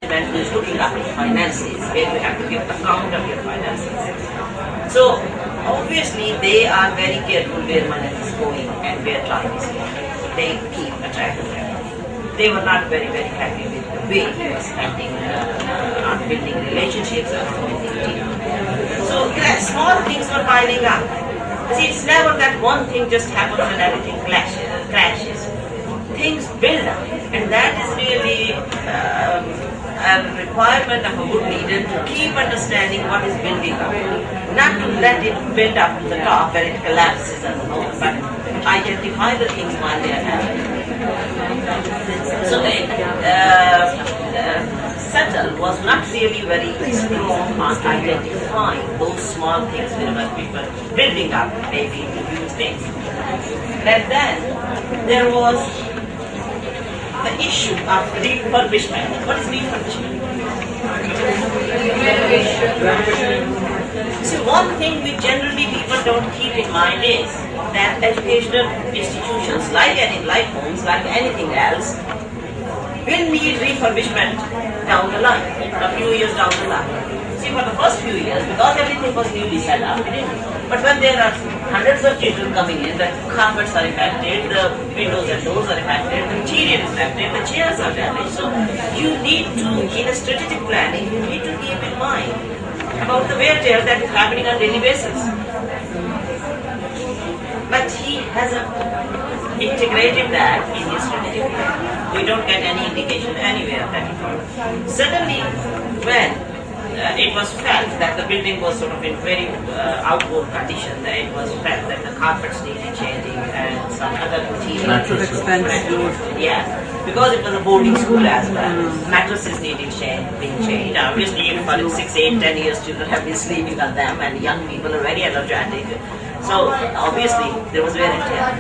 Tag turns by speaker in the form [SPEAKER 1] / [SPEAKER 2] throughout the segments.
[SPEAKER 1] who is looking after finances, where you have to give account of your finances. So obviously they are very careful where money is going and where time is going. They keep a track of that. They were not very happy with the way he was spending on building relationships and building team. So small things were piling up. See, it's never that one thing just happens and everything crashes. Things build up, and that is really a requirement of a good leader to keep understanding what is building up, not to let it build up to the top where it collapses and all, but identify the things while they are happening. So Settle was not really very strong on identifying those small things whenever people building up maybe into huge things. And then there was the issue of refurbishment. What is refurbishment? See, one thing which generally people don't keep in mind is that educational institutions, like homes, like anything else, will need refurbishment down the line, a few years down the line. See, for the first few years, because everything was newly set up, but when there are hundreds of children coming in, the carpets are affected, the windows and doors are affected, the interior is affected, the chairs are damaged. So you need to, in a strategic planning, you need to keep in mind about the wear and tear that is happening on a daily basis. But he hasn't integrated that in his strategic plan. We don't get any indication anywhere of that. Suddenly, when it was felt that the building was sort of in very outward condition, that it was felt that the carpets needed changing and some other material. Yeah, because it was a boarding school as well. Mattresses needed being changed. Obviously, for 6, 8, 10 years, children have been sleeping on them, and young people are very energetic. So obviously, there was wear and tear.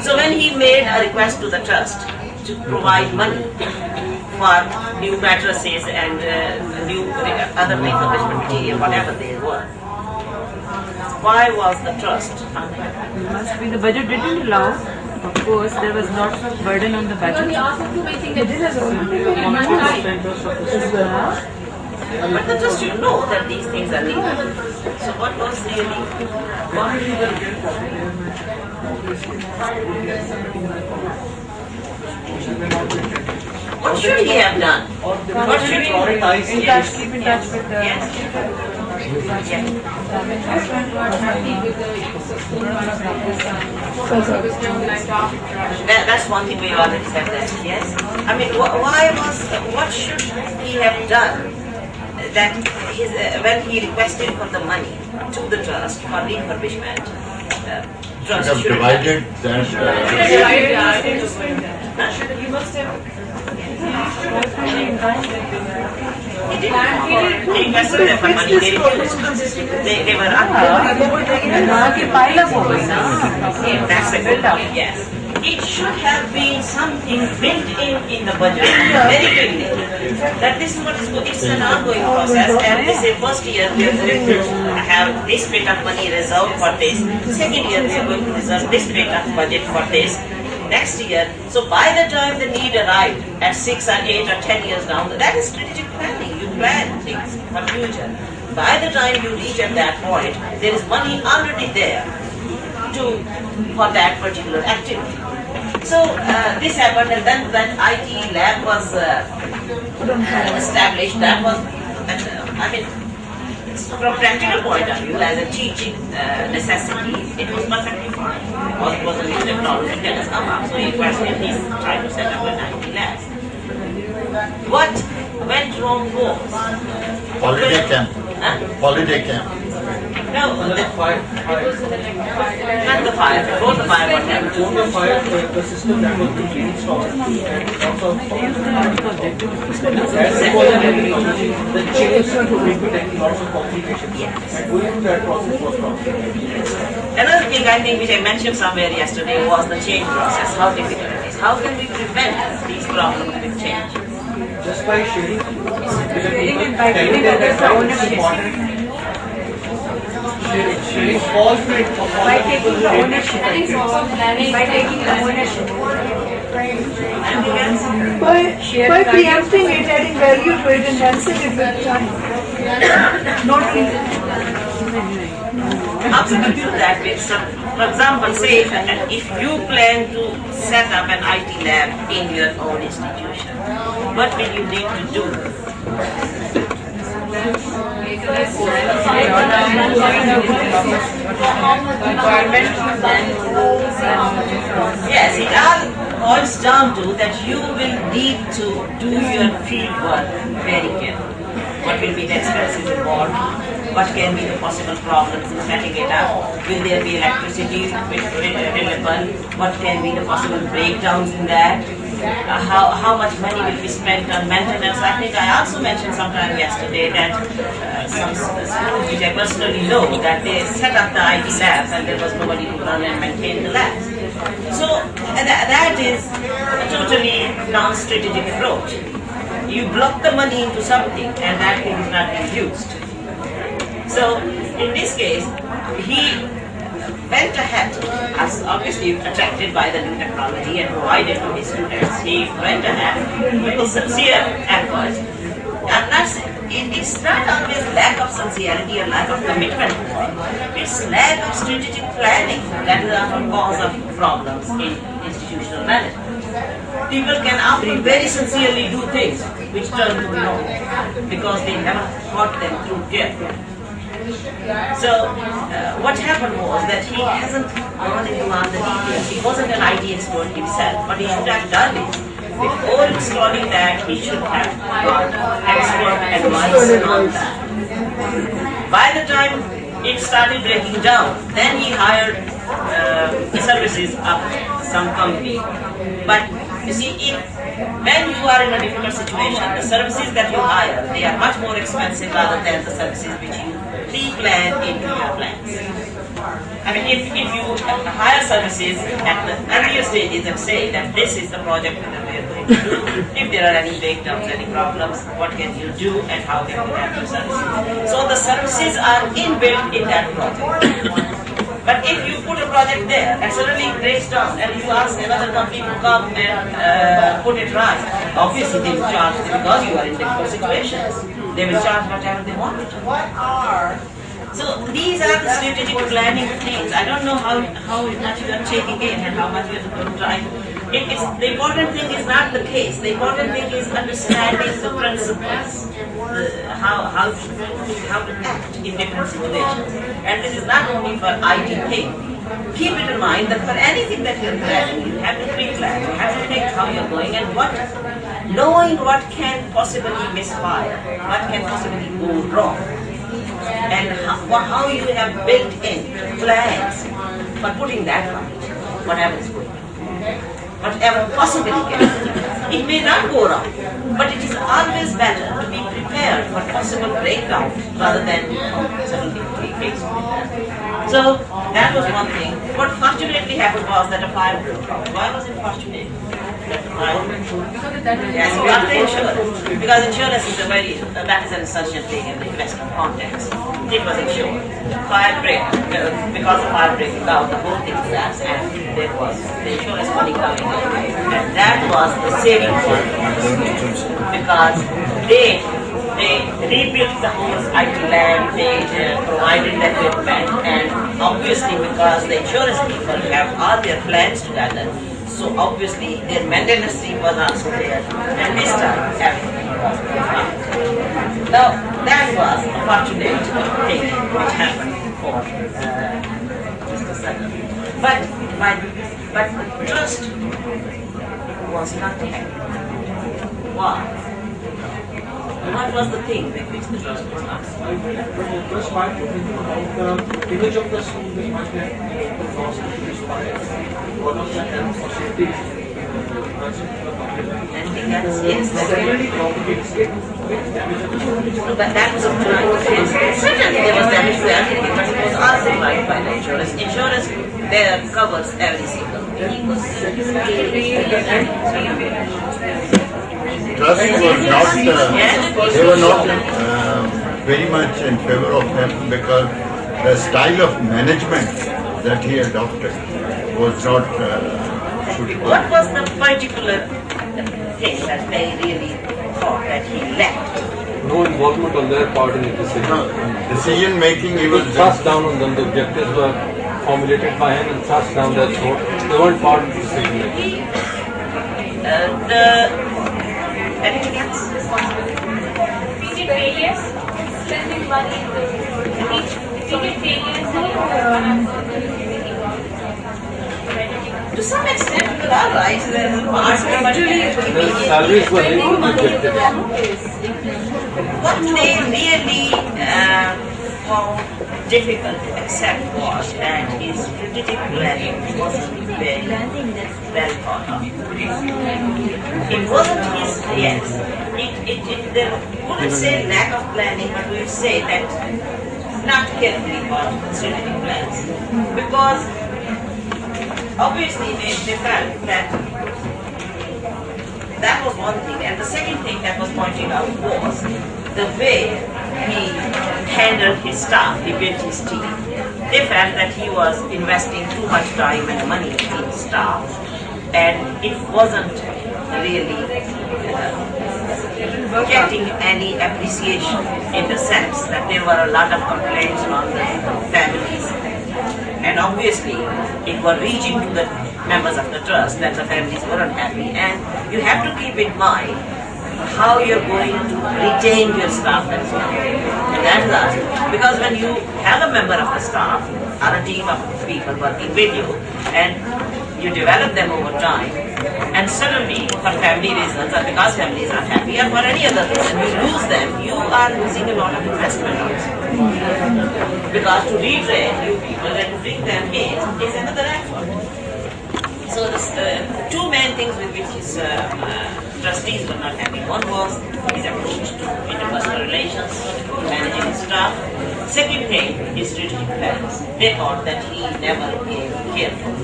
[SPEAKER 1] So when he made a request to the trust to provide money for new mattresses and new other refurbishment material, whatever they were, why was the trust unhappy?
[SPEAKER 2] Must be the budget didn't allow. Of course, there was lots of burden on the budget.
[SPEAKER 1] But the trust should know that these things are needed. So what was really what should he have done? What should he prioritize?
[SPEAKER 2] Keep in touch with the
[SPEAKER 1] That's one thing we already said that, yes? I mean, what should he have done that when he requested for the money to the trust for refurbishment? Trust should have
[SPEAKER 3] divided that.
[SPEAKER 2] You must have.
[SPEAKER 1] He requested them for money, they refused. They were That's the good point, yes. It should have been something built in the budget very quickly. That this is what is going. It's an ongoing process, and they say first year we are going to have this bit of money reserved for this. Second year we are going to reserve this bit of budget for this. Next year, so by the time the need arrived at 6 or 8 or 10 years down, that is strategic planning. You plan things for future. By the time you reach at that point, there is money already there for that particular activity. So this happened, and then that IT lab was established. That was, I mean, from a practical point of view, as a teaching necessity, it was perfectly fine. Because it was a new technology that has come up, so he questioned his trying to set up an IT lab. What went wrong was
[SPEAKER 3] Holiday camp. Holiday camp.
[SPEAKER 1] No, not the fire. Before the fire, what happened?
[SPEAKER 4] Before the fire, the system that was being installed, the change to make it taking lots of complications.
[SPEAKER 1] Yes.
[SPEAKER 4] And going through that process was problematic.
[SPEAKER 1] Another thing I think which I mentioned somewhere yesterday was the change process, how difficult it is. How can we prevent these problems with change?
[SPEAKER 4] Just by sharing
[SPEAKER 2] and by giving others the ownership.
[SPEAKER 4] sharing false rate of
[SPEAKER 2] by taking the ownership. By taking the ownership.
[SPEAKER 5] By preempting it, adding value to it, enhancing it with time. Not
[SPEAKER 1] How to do that with some, for example, say if you plan to set up an IT lab in your own institution, what will you need to do? Yes, it all boils down to that you will need to do your field work very carefully. What will be the expenses involved? What can be the possible problems in setting it up? Will there be electricity available? What can be the possible breakdowns in that? How much money will be spent on maintenance? I think I also mentioned sometime yesterday that some schools which I personally know that they set up the IT labs and there was nobody to run and maintain the labs. So that is a totally non-strategic approach. You block the money into something and that thing is not being used. So in this case, he went ahead, as obviously attracted by the new technology and provided to his students. He went ahead with a sincere effort. And it's not always lack of sincerity or lack of commitment. It's lack of strategic planning that is the cause of problems in institutional management. People can often very sincerely do things which turn to be wrong because they haven't thought them through carefully. So what happened was that he hasn't gone into all the details. He wasn't an IT expert himself. What he should have done is, before installing that, he should have got expert advice on that. By the time it started breaking down, then he hired services of some company. But you see, when you are in a difficult situation, the services that you hire, they are much more expensive rather than the services which you pre-plan into your plans. I mean, if you hire services at the earlier stages and say that this is the project that we are going to do, if there are any breakdowns, any problems, what can you do and how can you have the services. So the services are inbuilt in that project. But if you put a project there and suddenly it breaks down and you ask another company to come and put it right, obviously they will charge because you are in difficult situations. They will charge whatever they want. So these are the strategic planning things. I don't know how much you are taking in and how much you are trying. The important thing is not the case. The important thing is understanding the principles, how to act in different situations. And this is not only for IT thing. Keep it in mind that for anything that you're planning, you have to pre-plan. You have to think how you're going and knowing what can possibly misfire, what can possibly go wrong, and how you have built in plans for putting that right, whatever is going on. Whatever possibly can happen. It may not go wrong, but it is always better to be prepared for possible breakdown rather than suddenly face. So that was one thing. What fortunately happened was that a fire broke out. Why was it fortunate? Yes, got the insurance. Because insurance is that is an essential thing in the investment context. It was insured. Fire break, because of fire breaking out, the whole thing collapsed and there was the insurance money coming in. And that was the saving point. Because they rebuilt the whole IT lab, they provided the equipment, and obviously because the insurance people have all their plans together, so obviously their maintenance team was also there, and this time everything was fine. Now that was a fortunate thing which happened for Mr. Saeeda. But the trust was not there. Why? What was the thing with which the trust was not?
[SPEAKER 4] Just might be thinking about the image of the school, which might have lost one of the health or safety.
[SPEAKER 1] Anything else? Yes.
[SPEAKER 4] Secondly, propagates it with damage of the school.
[SPEAKER 1] But that was a certainly there was damage to everything, but it was also covered by the insurance. Insurance there covers every single thing.
[SPEAKER 3] Trust was not, they were not very much in favor of him because the style of management that he adopted was not
[SPEAKER 1] what was the particular thing that they really thought that he lacked?
[SPEAKER 6] No involvement on their part in the decision.
[SPEAKER 3] Decision making, he was
[SPEAKER 6] Thrust down on them. The objectives were formulated by him and thrust down their throat. They weren't part of the decision making.
[SPEAKER 1] Anything else?
[SPEAKER 7] Repeated failures, spending money, repeated failures.
[SPEAKER 1] To some extent, there are rights, there are parts, but
[SPEAKER 6] Their salaries were linked to the objectives.
[SPEAKER 1] what they really found difficult to accept was that his strategic planning wasn't very well thought of. It wasn't his, yes, there wouldn't say lack of planning, but we would say that not carefully thought strategic plans. Because obviously they felt that that was one thing, and the second thing that was pointed out was the way he handled his staff, he built his team. They felt that he was investing too much time and money in staff, and it wasn't really getting any appreciation in the sense that there were a lot of complaints from the families, and obviously it was reaching to the members of the trust that the families weren't happy, and you have to keep in mind how you're going to retain your staff as well. And that's us. Because when you have a member of the staff or a team of people working with you and you develop them over time, and suddenly for family reasons or because families are happy or for any other reason you lose them, you are losing a lot of investment also. Because to retrain new people and to bring them in is another effort. So two main things with which his trustees were not happy. One was his approach to interpersonal relations, managing his staff. Second thing, his strategic plans. They thought that he never gave careful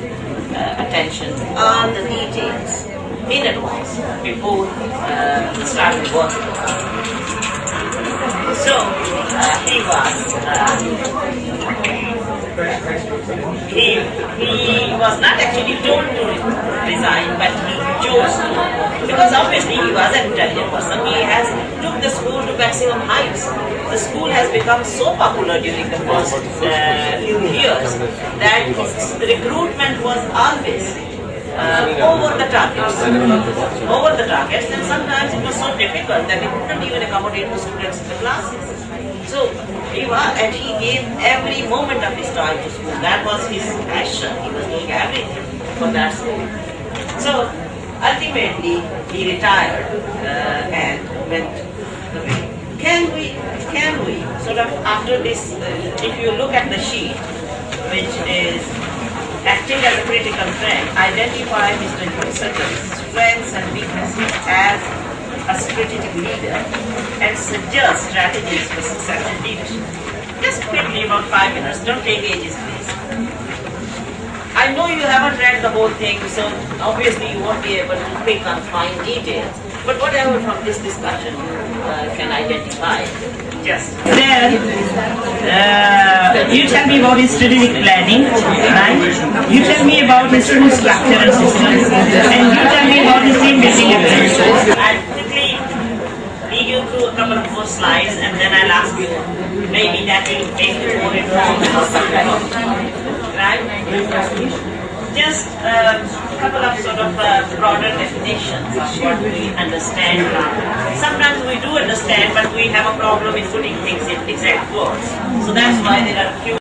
[SPEAKER 1] attention to all the details in advance before he started working. So he was not actually told to resign, but he chose to, because obviously he was an intelligent person. He has took the school to maximum heights. The school has become so popular during the first few years that his recruitment was always over the targets. Over the targets, and sometimes it was so difficult that we couldn't even accommodate the students in the classes. So he gave every moment of his time to school. That was his passion. He was doing everything for that school. So ultimately he retired and went away. Can we sort of after this, if you look at the sheet, which is acting as a critical friend, identify Mr. Yusuf's strengths and weaknesses as a strategic leader and suggest strategies for success in leadership. Just quickly, about 5 minutes, don't take ages please. I know you haven't read the whole thing, so obviously you won't be able to pick on fine details, but whatever from this discussion you can identify, just. Then, you tell me about his strategic planning, right? You tell me about his school structure and systems, and you tell me about his team building approach. I'll quickly lead you through a couple of more slides, and then I'll ask you, maybe that will make you more informed. Right? Just a couple of sort of broader definitions of what we understand. Sometimes we do understand, but we have a problem in putting things in exact words. So that's why there are a few